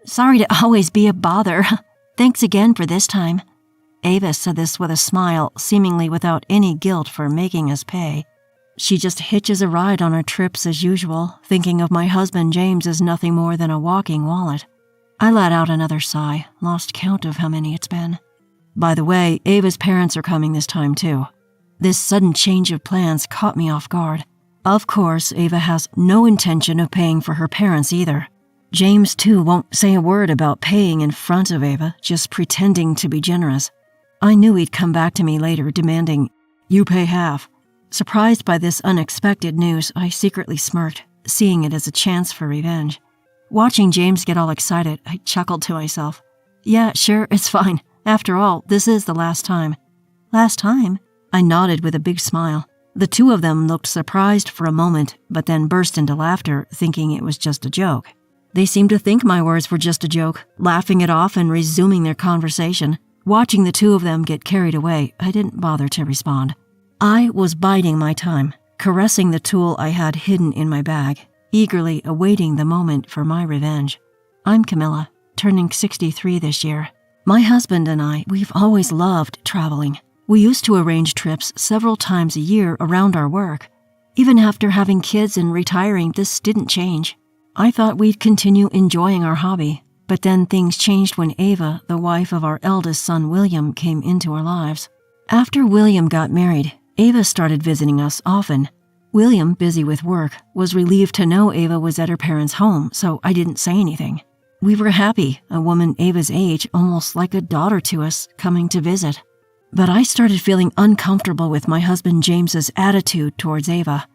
Sorry to always be a bother. Thanks again for this time. Ava said this with a smile, seemingly without any guilt for making us pay. She just hitches a ride on her trips as usual, thinking of my husband James as nothing more than a walking wallet. I let out another sigh, lost count of how many it's been. By the way, Ava's parents are coming this time too. This sudden change of plans caught me off guard. Of course, Ava has no intention of paying for her parents either. James, too, won't say a word about paying in front of Ava, just pretending to be generous. I knew he'd come back to me later, demanding, "You pay half." Surprised by this unexpected news, I secretly smirked, seeing it as a chance for revenge. Watching James get all excited, I chuckled to myself. Yeah, sure, it's fine. After all, this is the last time. Last time? I nodded with a big smile. The two of them looked surprised for a moment, but then burst into laughter, thinking it was just a joke. They seemed to think my words were just a joke, laughing it off and resuming their conversation. Watching the two of them get carried away, I didn't bother to respond. I was biding my time, caressing the tool I had hidden in my bag, eagerly awaiting the moment for my revenge. I'm Camilla, turning 63 this year. My husband and I, we've always loved traveling. We used to arrange trips several times a year around our work. Even after having kids and retiring, this didn't change. I thought we'd continue enjoying our hobby, but then things changed when Ava, the wife of our eldest son William, came into our lives. After William got married, Ava started visiting us often. William, busy with work, was relieved to know Ava was at her parents' home, so I didn't say anything. We were happy, a woman Ava's age, almost like a daughter to us, coming to visit. But I started feeling uncomfortable with my husband James's attitude towards Ava.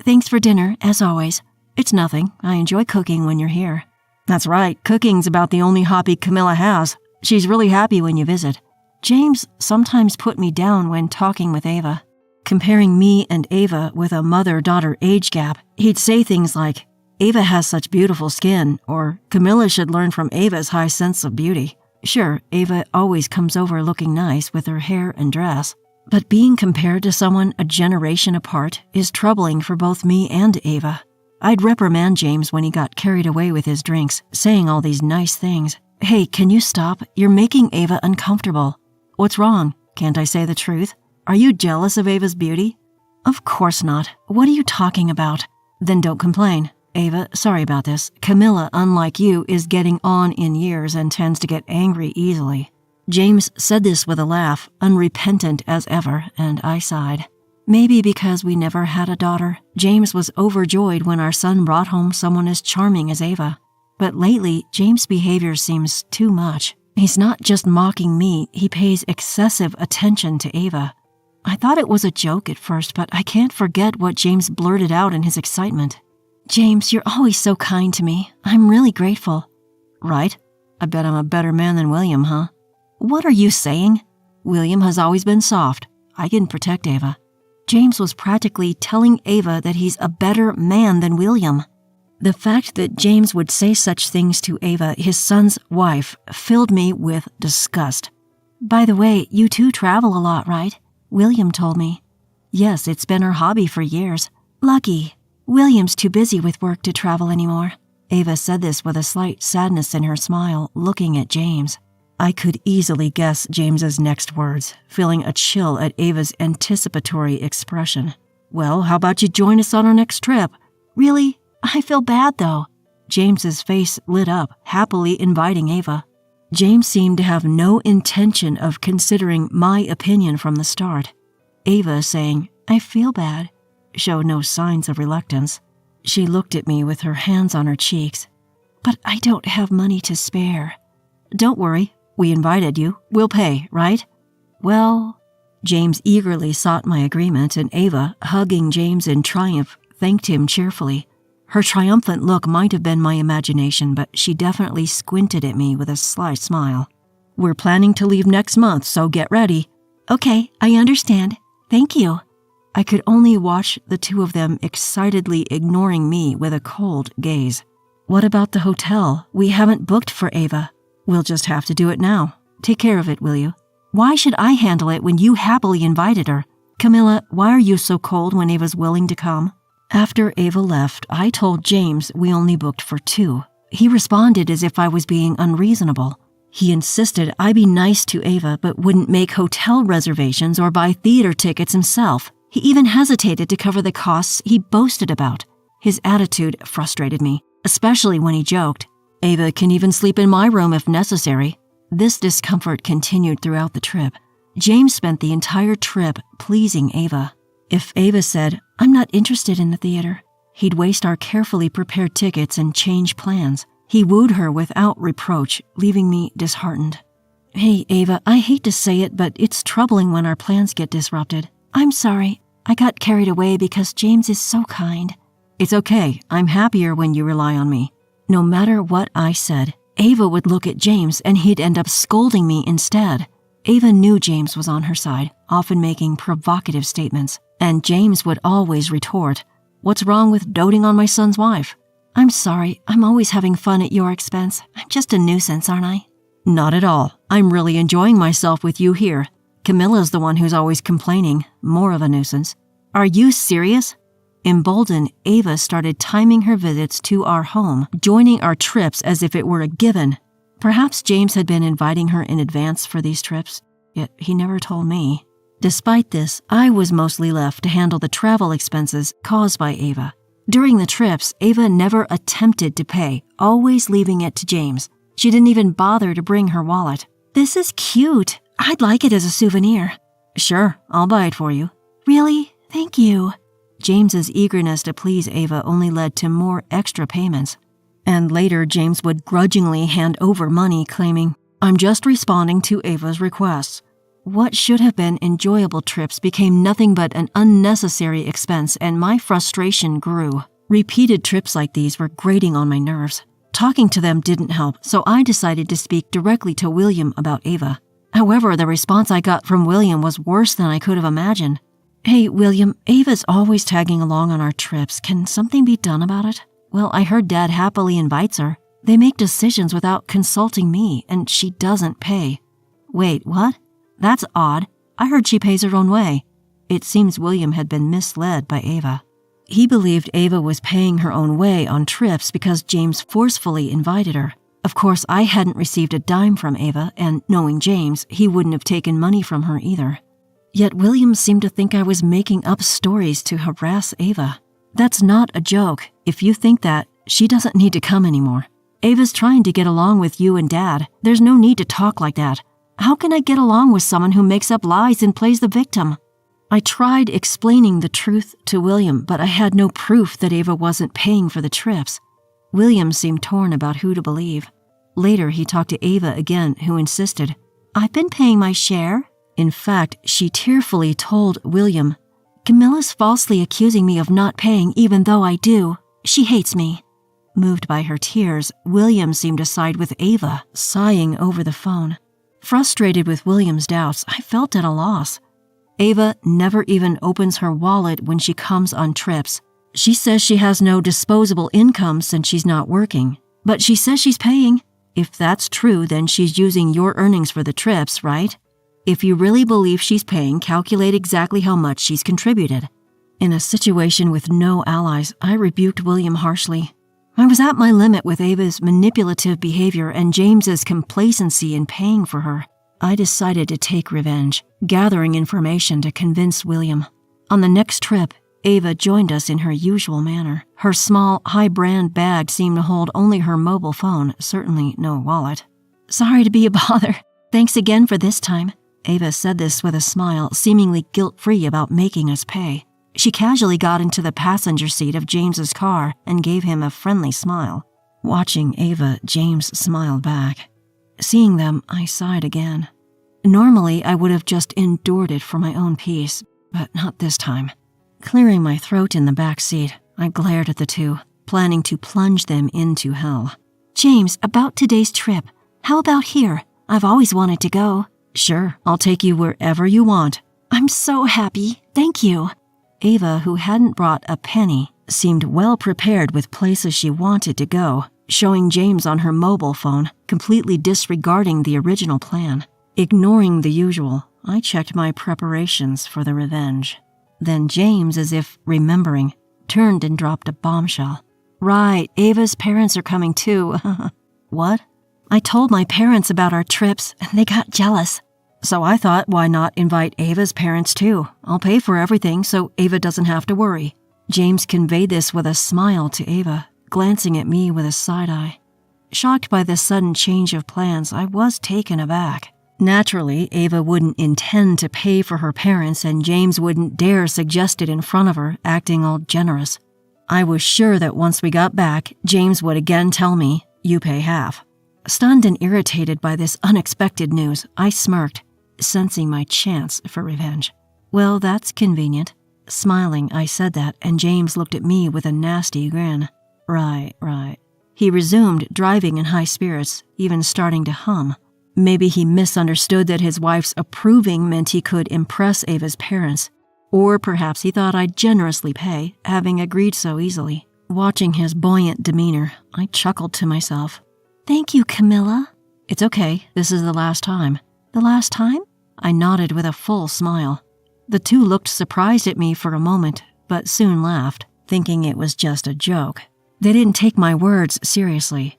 "Thanks for dinner, as always." "It's nothing. I enjoy cooking when you're here." "That's right. Cooking's about the only hobby Camilla has. She's really happy when you visit." James sometimes put me down when talking with Ava. Comparing me and Ava with a mother-daughter age gap, he'd say things like, "Ava has such beautiful skin," or "Camilla should learn from Ava's high sense of beauty." Sure, Ava always comes over looking nice with her hair and dress, but being compared to someone a generation apart is troubling for both me and Ava. I'd reprimand James when he got carried away with his drinks, saying all these nice things. "Hey, can you stop? You're making Ava uncomfortable." "What's wrong? Can't I say the truth? Are you jealous of Ava's beauty?" "Of course not. What are you talking about?" "Then don't complain. Ava, sorry about this. Camilla, unlike you, is getting on in years and tends to get angry easily." James said this with a laugh, unrepentant as ever, and I sighed. Maybe because we never had a daughter, James was overjoyed when our son brought home someone as charming as Ava. But lately, James' behavior seems too much. He's not just mocking me, he pays excessive attention to Ava. I thought it was a joke at first, but I can't forget what James blurted out in his excitement. "James, you're always so kind to me. I'm really grateful." "Right? I bet I'm a better man than William, huh?" "What are you saying?" "William has always been soft. I can protect Ava." James was practically telling Ava that he's a better man than William. The fact that James would say such things to Ava, his son's wife, filled me with disgust. "By the way, you two travel a lot, right? William told me." "Yes, it's been our hobby for years." "Lucky. William's too busy with work to travel anymore." Ava said this with a slight sadness in her smile, looking at James. I could easily guess James's next words, feeling a chill at Ava's anticipatory expression. "Well, how about you join us on our next trip?" "Really? I feel bad, though." James's face lit up, happily inviting Ava. James seemed to have no intention of considering my opinion from the start. Ava, saying, "I feel bad," showed no signs of reluctance. She looked at me with her hands on her cheeks. "But I don't have money to spare." "Don't worry. We invited you. We'll pay, right?" "Well..." James eagerly sought my agreement, and Ava, hugging James in triumph, thanked him cheerfully. Her triumphant look might have been my imagination, but she definitely squinted at me with a sly smile. "We're planning to leave next month, so get ready." "Okay, I understand. Thank you." I could only watch the two of them excitedly ignoring me with a cold gaze. "What about the hotel? We haven't booked for Ava." "We'll just have to do it now. Take care of it, will you?" "Why should I handle it when you happily invited her?" "Camilla, why are you so cold when Ava's willing to come?" After Ava left, I told James we only booked for two. He responded as if I was being unreasonable. He insisted I be nice to Ava but wouldn't make hotel reservations or buy theater tickets himself. He even hesitated to cover the costs he boasted about. His attitude frustrated me, especially when he joked, "Ava can even sleep in my room if necessary." This discomfort continued throughout the trip. James spent the entire trip pleasing Ava. If Ava said, "I'm not interested in the theater," he'd waste our carefully prepared tickets and change plans. He wooed her without reproach, leaving me disheartened. "Hey, Ava, I hate to say it, but it's troubling when our plans get disrupted. I'm sorry. I got carried away because James is so kind." "It's okay. I'm happier when you rely on me." No matter what I said, Ava would look at James and he'd end up scolding me instead. Ava knew James was on her side, often making provocative statements, and James would always retort, "What's wrong with doting on my son's wife?" "I'm sorry, I'm always having fun at your expense. I'm just a nuisance, aren't I?" "Not at all. I'm really enjoying myself with you here. Camilla's the one who's always complaining, more of a nuisance." "Are you serious?" Emboldened, Ava started timing her visits to our home, joining our trips as if it were a given. Perhaps James had been inviting her in advance for these trips, yet he never told me. Despite this, I was mostly left to handle the travel expenses caused by Ava. During the trips, Ava never attempted to pay, always leaving it to James. She didn't even bother to bring her wallet. "This is cute. I'd like it as a souvenir." "Sure, I'll buy it for you." "Really? Thank you." James's eagerness to please Ava only led to more extra payments. And later, James would grudgingly hand over money, claiming, "I'm just responding to Ava's requests." What should have been enjoyable trips became nothing but an unnecessary expense, and my frustration grew. Repeated trips like these were grating on my nerves. Talking to them didn't help, so I decided to speak directly to William about Ava. However, the response I got from William was worse than I could have imagined. "Hey, William, Ava's always tagging along on our trips. Can something be done about it?" "Well, I heard Dad happily invites her. They make decisions without consulting me, and she doesn't pay." "Wait, what? That's odd. I heard she pays her own way." It seems William had been misled by Ava. He believed Ava was paying her own way on trips because James forcefully invited her. Of course, I hadn't received a dime from Ava, and knowing James, he wouldn't have taken money from her either. Yet William seemed to think I was making up stories to harass Ava. "That's not a joke. If you think that, she doesn't need to come anymore. Ava's trying to get along with you and Dad. There's no need to talk like that. How can I get along with someone who makes up lies and plays the victim?" I tried explaining the truth to William, but I had no proof that Ava wasn't paying for the trips. William seemed torn about who to believe. Later, he talked to Ava again, who insisted, "I've been paying my share." In fact, she tearfully told William, "Camilla's falsely accusing me of not paying even though I do. She hates me." Moved by her tears, William seemed to side with Ava, sighing over the phone. Frustrated with William's doubts, I felt at a loss. Ava never even opens her wallet when she comes on trips. She says she has no disposable income since she's not working, but she says she's paying. If that's true, then she's using your earnings for the trips, right? If you really believe she's paying, calculate exactly how much she's contributed. In a situation with no allies, I rebuked William harshly. I was at my limit with Ava's manipulative behavior and James's complacency in paying for her. I decided to take revenge, gathering information to convince William. On the next trip, Ava joined us in her usual manner. Her small, high-brand bag seemed to hold only her mobile phone, certainly no wallet. "Sorry to be a bother. Thanks again for this time." Ava said this with a smile, seemingly guilt-free about making us pay. She casually got into the passenger seat of James's car and gave him a friendly smile. Watching Ava, James smiled back. Seeing them, I sighed again. Normally, I would have just endured it for my own peace, but not this time. Clearing my throat in the back seat, I glared at the two, planning to plunge them into hell. "James, about today's trip. How about here? I've always wanted to go." "Sure, I'll take you wherever you want." "I'm so happy. Thank you." Ava, who hadn't brought a penny, seemed well prepared with places she wanted to go, showing James on her mobile phone, completely disregarding the original plan. Ignoring the usual, I checked my preparations for the revenge. Then James, as if remembering, turned and dropped a bombshell. Right, Ava's parents are coming too. What? I told my parents about our trips, and they got jealous. So I thought, why not invite Ava's parents too? I'll pay for everything so Ava doesn't have to worry. James conveyed this with a smile to Ava, glancing at me with a side eye. Shocked by this sudden change of plans, I was taken aback. Naturally, Ava wouldn't intend to pay for her parents, and James wouldn't dare suggest it in front of her, acting all generous. I was sure that once we got back, James would again tell me, "You pay half." Stunned and irritated by this unexpected news, I smirked, sensing my chance for revenge. Well, that's convenient. Smiling, I said that, and James looked at me with a nasty grin. Right. He resumed, driving in high spirits, even starting to hum. Maybe he misunderstood that his wife's approving meant he could impress Ava's parents. Or perhaps he thought I'd generously pay, having agreed so easily. Watching his buoyant demeanor, I chuckled to myself. Thank you, Camilla. It's okay, this is the last time. The last time? I nodded with a full smile. The two looked surprised at me for a moment, but soon laughed, thinking it was just a joke. They didn't take my words seriously.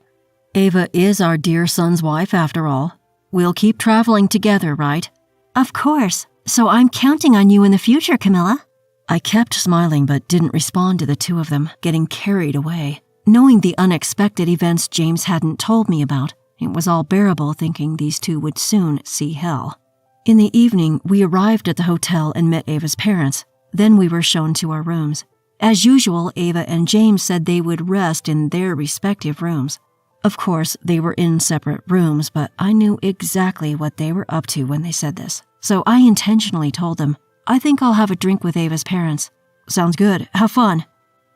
Ava is our dear son's wife, after all. We'll keep traveling together, right? Of course. So I'm counting on you in the future, Camilla. I kept smiling but didn't respond to the two of them, getting carried away. Knowing the unexpected events James hadn't told me about, it was all bearable thinking these two would soon see hell. In the evening, we arrived at the hotel and met Ava's parents. Then we were shown to our rooms. As usual, Ava and James said they would rest in their respective rooms. Of course, they were in separate rooms, but I knew exactly what they were up to when they said this. So I intentionally told them, I think I'll have a drink with Ava's parents. Sounds good. Have fun.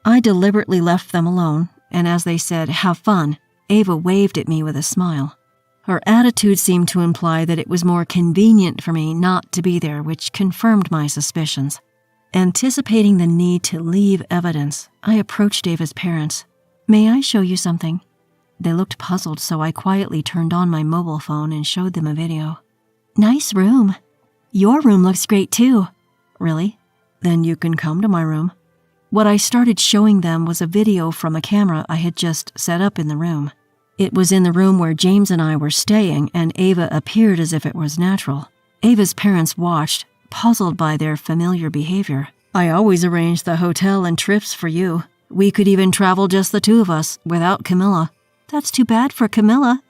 I deliberately left them alone, and as they said, have fun, Ava waved at me with a smile. Her attitude seemed to imply that it was more convenient for me not to be there, which confirmed my suspicions. Anticipating the need to leave evidence, I approached Ava's parents. May I show you something? They looked puzzled, so I quietly turned on my mobile phone and showed them a video. Nice room. Your room looks great too. Really? Then you can come to my room. What I started showing them was a video from a camera I had just set up in the room. It was in the room where James and I were staying, and Ava appeared as if it was natural. Ava's parents watched, puzzled by their familiar behavior. I always arrange the hotel and trips for you. We could even travel just the two of us, without Camilla. That's too bad for Camilla.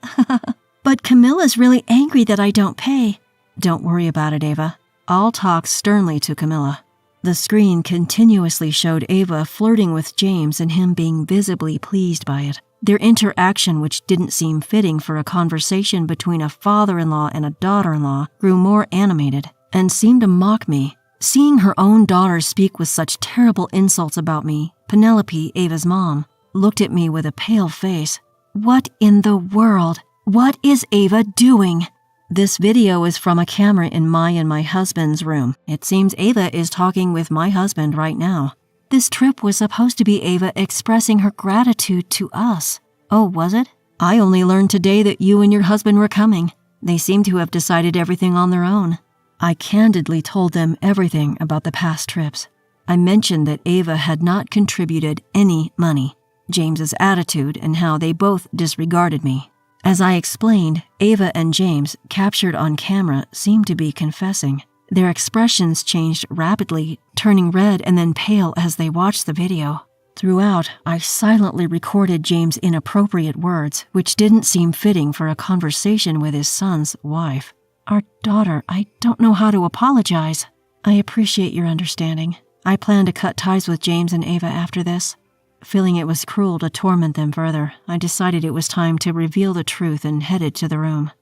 But Camilla's really angry that I don't pay. Don't worry about it, Ava. I'll talk sternly to Camilla. The screen continuously showed Ava flirting with James and him being visibly pleased by it. Their interaction, which didn't seem fitting for a conversation between a father-in-law and a daughter-in-law, grew more animated and seemed to mock me. Seeing her own daughter speak with such terrible insults about me, Penelope, Ava's mom, looked at me with a pale face. What in the world? What is Ava doing? This video is from a camera in my and my husband's room. It seems Ava is talking with my husband right now. This trip was supposed to be Ava expressing her gratitude to us. Oh, was it? I only learned today that you and your husband were coming. They seem to have decided everything on their own. I candidly told them everything about the past trips. I mentioned that Ava had not contributed any money, James's attitude, and how they both disregarded me. As I explained, Ava and James, captured on camera, seemed to be confessing. Their expressions changed rapidly, turning red and then pale as they watched the video. Throughout, I silently recorded James' inappropriate words, which didn't seem fitting for a conversation with his son's wife. Our daughter, I don't know how to apologize. I appreciate your understanding. I plan to cut ties with James and Ava after this. Feeling it was cruel to torment them further, I decided it was time to reveal the truth and headed to the room.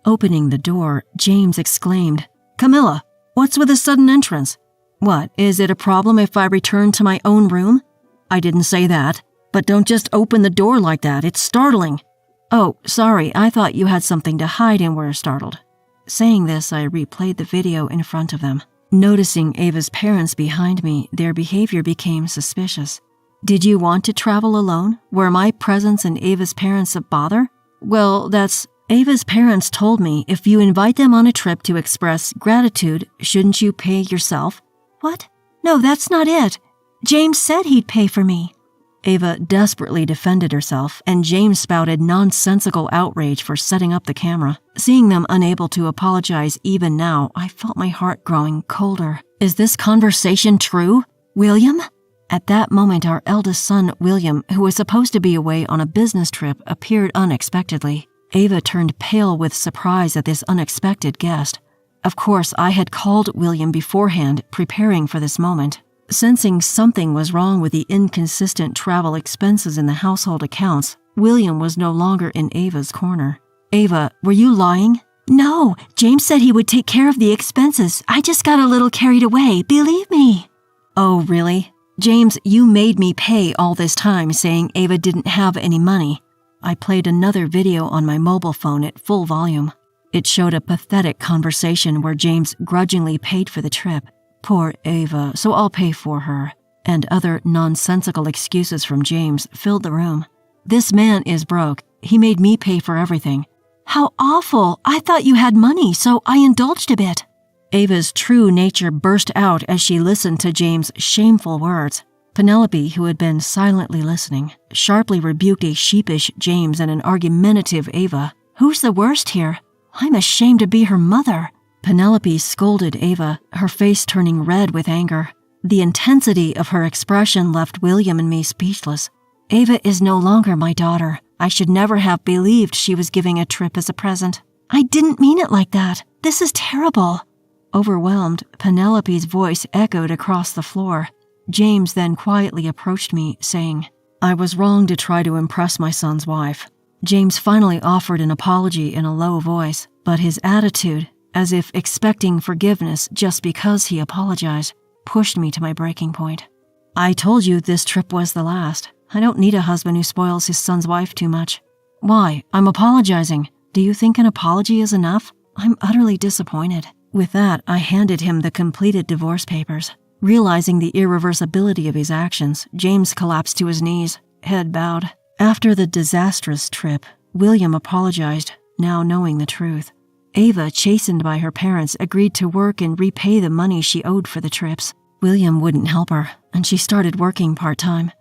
Opening the door, James exclaimed, "Camilla, what's with the sudden entrance? What, is it a problem if I return to my own room?" "I didn't say that, but don't just open the door like that, it's startling." "Oh, sorry, I thought you had something to hide and were startled." Saying this, I replayed the video in front of them. Noticing Ava's parents behind me, their behavior became suspicious. "Did you want to travel alone? Were my presence and Ava's parents a bother?" "Well, Ava's parents told me if you invite them on a trip to express gratitude, shouldn't you pay yourself?" "What? No, that's not it. James said he'd pay for me." Ava desperately defended herself, and James spouted nonsensical outrage for setting up the camera. Seeing them unable to apologize even now, I felt my heart growing colder. Is this conversation true? William? At that moment, our eldest son, William, who was supposed to be away on a business trip, appeared unexpectedly. Ava turned pale with surprise at this unexpected guest. Of course, I had called William beforehand, preparing for this moment. Sensing something was wrong with the inconsistent travel expenses in the household accounts, William was no longer in Ava's corner. Ava, were you lying? No, James said he would take care of the expenses. I just got a little carried away, believe me. Oh, really? James, you made me pay all this time saying Ava didn't have any money. I played another video on my mobile phone at full volume. It showed a pathetic conversation where James grudgingly paid for the trip. Poor Ava, so I'll pay for her. And other nonsensical excuses from James filled the room. This man is broke. He made me pay for everything. How awful! I thought you had money, so I indulged a bit. Ava's true nature burst out as she listened to James' shameful words. Penelope, who had been silently listening, sharply rebuked a sheepish James and an argumentative Ava. Who's the worst here? I'm ashamed to be her mother. Penelope scolded Ava, her face turning red with anger. The intensity of her expression left William and me speechless. Ava is no longer my daughter. I should never have believed she was giving a trip as a present. I didn't mean it like that. This is terrible. Overwhelmed, Penelope's voice echoed across the floor. James then quietly approached me, saying, I was wrong to try to impress my son's wife. James finally offered an apology in a low voice, but his attitude, as if expecting forgiveness just because he apologized, pushed me to my breaking point. I told you this trip was the last. I don't need a husband who spoils his son's wife too much. Why? I'm apologizing. Do you think an apology is enough? I'm utterly disappointed. With that, I handed him the completed divorce papers. Realizing the irreversibility of his actions, James collapsed to his knees, head bowed. After the disastrous trip, William apologized, now knowing the truth. Ava, chastened by her parents, agreed to work and repay the money she owed for the trips. William wouldn't help her, and she started working part-time.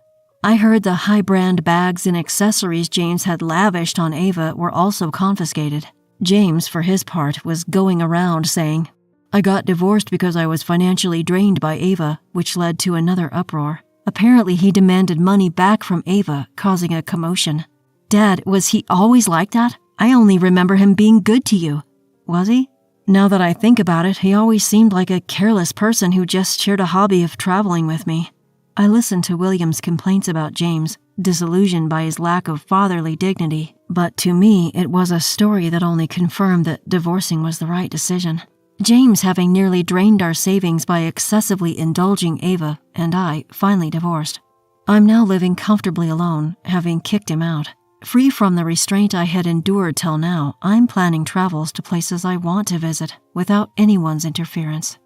I heard the high-brand bags and accessories James had lavished on Ava were also confiscated. James, for his part, was going around saying, I got divorced because I was financially drained by Ava, which led to another uproar. Apparently, he demanded money back from Ava, causing a commotion. Dad, was he always like that? I only remember him being good to you. Was he? Now that I think about it, he always seemed like a careless person who just shared a hobby of traveling with me. I listened to William's complaints about James, disillusioned by his lack of fatherly dignity, but to me, it was a story that only confirmed that divorcing was the right decision. James, having nearly drained our savings by excessively indulging Ava, and I finally divorced. I'm now living comfortably alone, having kicked him out. Free from the restraint I had endured till now, I'm planning travels to places I want to visit without anyone's interference.